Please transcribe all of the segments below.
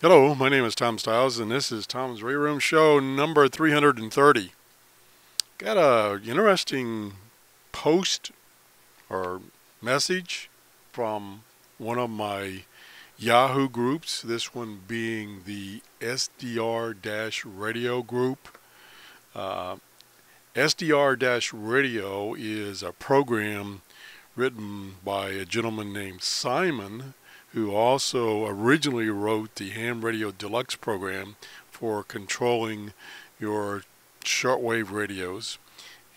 Hello, my name is Tom Stiles, and this is Tom's Radio Room Show number 330. Got a interesting post or message from one of my Yahoo groups, this one being the SDR-radio group. SDR-radio is a program written by a gentleman named Simon, who also originally wrote the Ham Radio Deluxe program for controlling your shortwave radios.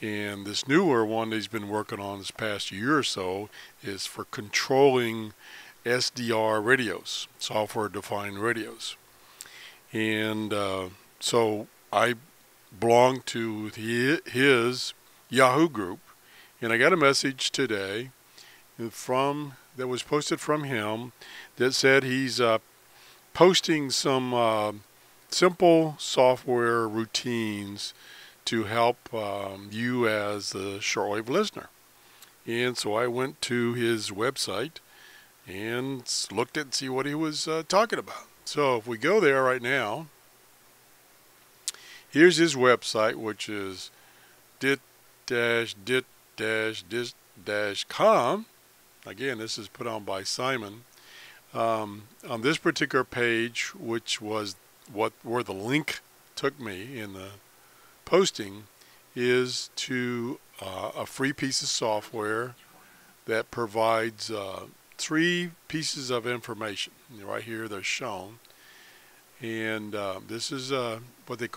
And this newer one that he's been working on this past year or so is for controlling SDR radios, software-defined radios. And so I belong to his Yahoo group, and I got a message today that was posted from him that said he's posting some simple software routines to help you as the shortwave listener. And so I went to his website and looked at and see what he was talking about. So if we go there right now, here's his website, which is dit-dit-dis-com. Again, this is put on by Simon. On this particular page, which was where the link took me in the posting, is to a free piece of software that provides 3 pieces of information. Right here, they're shown, and this is what he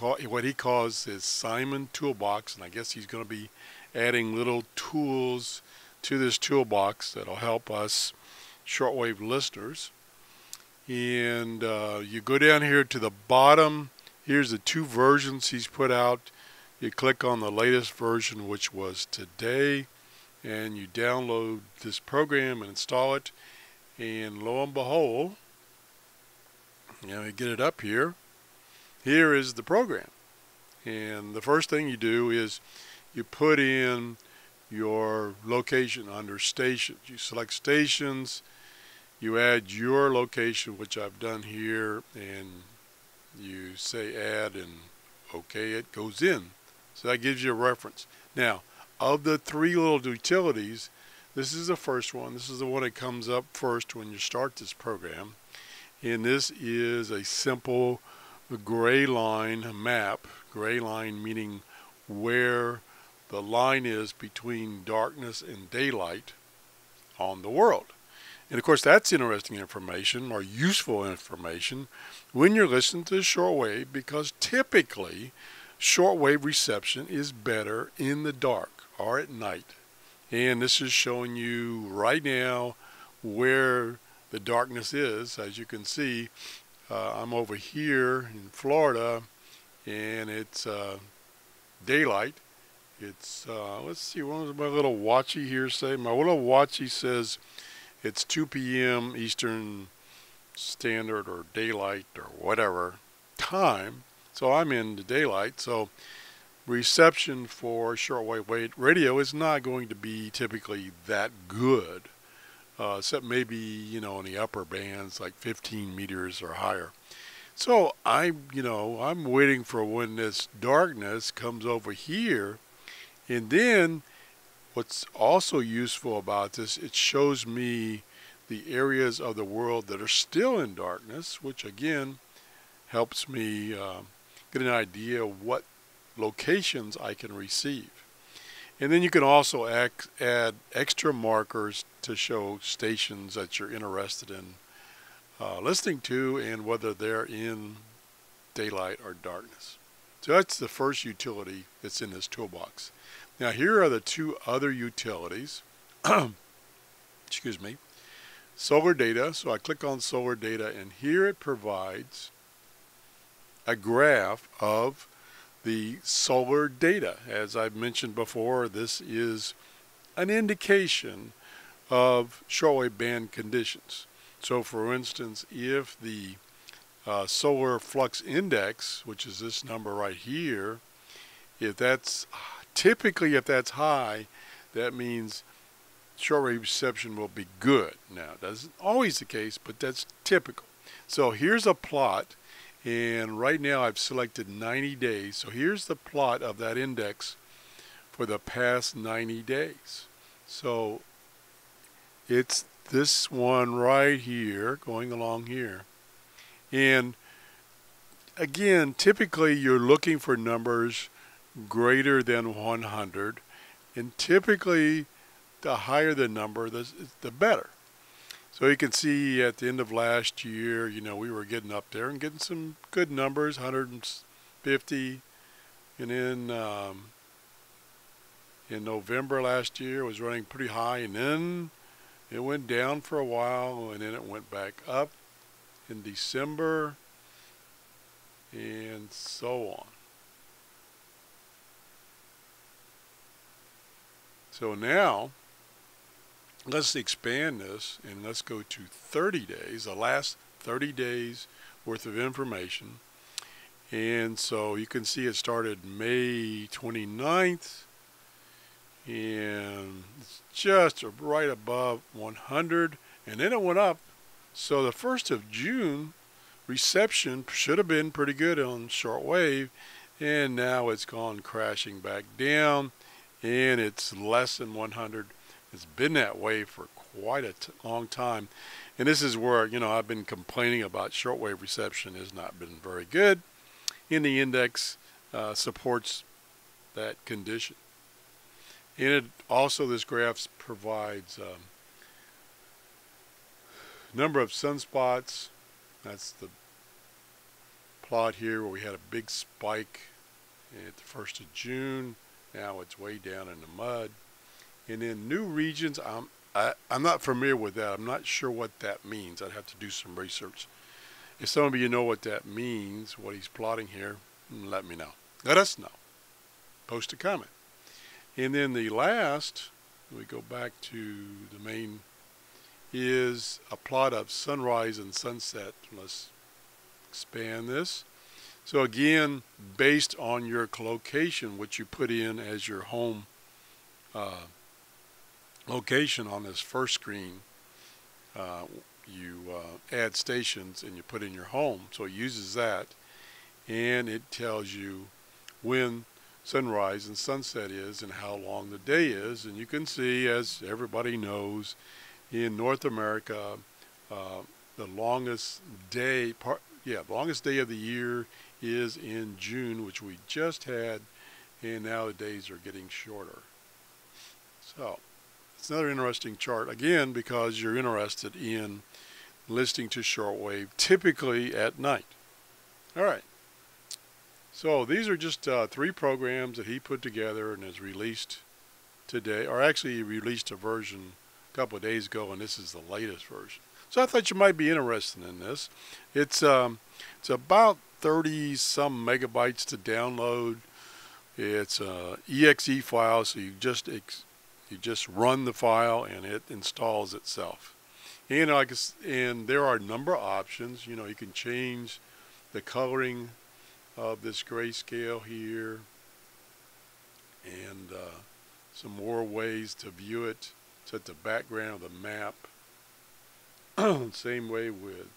calls his Simon Toolbox, and I guess he's going to be adding little tools to this toolbox that'll help us shortwave listeners. And you go down here to the bottom. Here's the 2 versions he's put out. You click on the latest version, which was today, and you download this program and install it. And lo and behold, you get it up here. Here is the program. And the first thing you do is you put in your location under stations. You select stations, you add your location, which I've done here, and you say add, and okay, it goes in. So that gives you a reference. Now, of the 3 little utilities, this is the first one. This is the one that comes up first when you start this program. And this is a simple gray line map. Gray line meaning where the line is between darkness and daylight on the world. And of course, that's interesting information or useful information when you're listening to shortwave, because typically shortwave reception is better in the dark or at night. And this is showing you right now where the darkness is. As you can see, I'm over here in Florida, and it's daylight. It's, let's see, what does my little watchy here say? My little watchy says it's 2 p.m. Eastern Standard or Daylight or whatever time. So I'm in the daylight. So reception for shortwave radio is not going to be typically that good, except maybe, in the upper bands, like 15 meters or higher. So I'm waiting for when this darkness comes over here. And then what's also useful about this, it shows me the areas of the world that are still in darkness, which again helps me get an idea of what locations I can receive. And then you can also add extra markers to show stations that you're interested in listening to, and whether they're in daylight or darkness. So that's the first utility that's in this toolbox. Now here are the 2 other utilities. Excuse me. Solar data. So I click on solar data, and here it provides a graph of the solar data. As I've mentioned before, this is an indication of shortwave band conditions. So for instance, if the solar flux index, which is this number right here, if that's high, that means shortwave reception will be good. Now, that's always the case, but that's typical. So here's a plot, and right now I've selected 90 days. So here's the plot of that index for the past 90 days. So it's this one right here, going along here. And again, typically you're looking for numbers greater than 100, and typically the higher the number, the better. So you can see at the end of last year, you know, we were getting up there and getting some good numbers, 150, and then in November last year it was running pretty high, and then it went down for a while, and then it went back up in December, and so on. So now let's expand this, and let's go to 30 days, the last 30 days worth of information. And so you can see it started May 29th, and it's just right above 100, and then it went up. So the 1st of June reception should have been pretty good on shortwave, and now it's gone crashing back down, and it's less than 100. It's been that way for quite a long time, and this is where, you know, I've been complaining about shortwave reception has not been very good, and the index supports that condition. And it also, this graph provides number of sunspots. That's the plot here where we had a big spike at the 1st of June. Now it's way down in the mud. And then new regions, I'm not familiar with that. I'm not sure what that means. I'd have to do some research. If some of you know what that means, what he's plotting here, let me know. Let us know. Post a comment. And then the last, we go back to the main, is a plot of sunrise and sunset. Let's expand this. So again, based on your location, which you put in as your home location on this first screen, you add stations and you put in your home. So it uses that, and it tells you when sunrise and sunset is and how long the day is. And you can see, as everybody knows, in North America, the longest day longest day of the year is in June, which we just had, and now the days are getting shorter. So it's another interesting chart, again, because you're interested in listening to shortwave typically at night. All right. So these are just 3 programs that he put together and has released today, or actually he released a version a couple of days ago, and this is the latest version. So I thought you might be interested in this. It's about 30 some megabytes to download. It's a exe file, so you just run the file and it installs itself. And and there are a number of options. You know, you can change the coloring of this grayscale here, and some more ways to view it. Set the background of the map. Same way with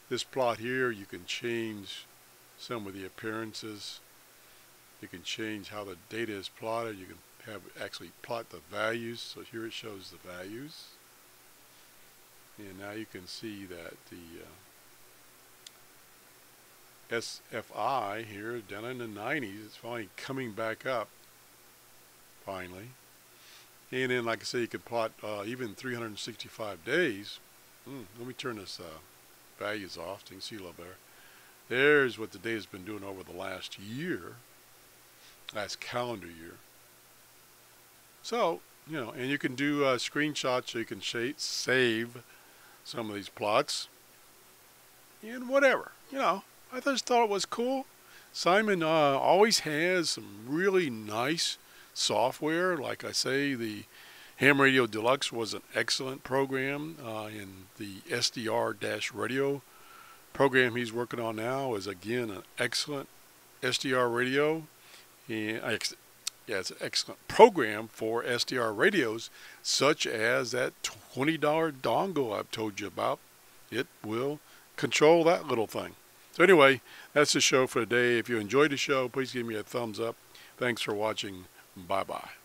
this plot here. You can change some of the appearances. You can change how the data is plotted. You can actually plot the values. So here it shows the values, and now you can see that the SFI here down in the 90s, it's finally coming back up finally. And then, like I say, you can plot even 365 days. Let me turn this values off so you can see a little better. There's what the data's been doing over the last year, last calendar year. So, you know, and you can do screenshots so you can save some of these plots and whatever, you know. I just thought it was cool. Simon always has some really nice software. Like I say, the Ham Radio Deluxe was an excellent program, and the SDR-radio program he's working on now is, again, an excellent SDR radio. And it's an excellent program for SDR radios, such as that $20 dongle I've told you about it will control that little thing. So anyway, that's the show for today. If you enjoyed the show, please give me a thumbs up. Thanks for watching. Bye-bye.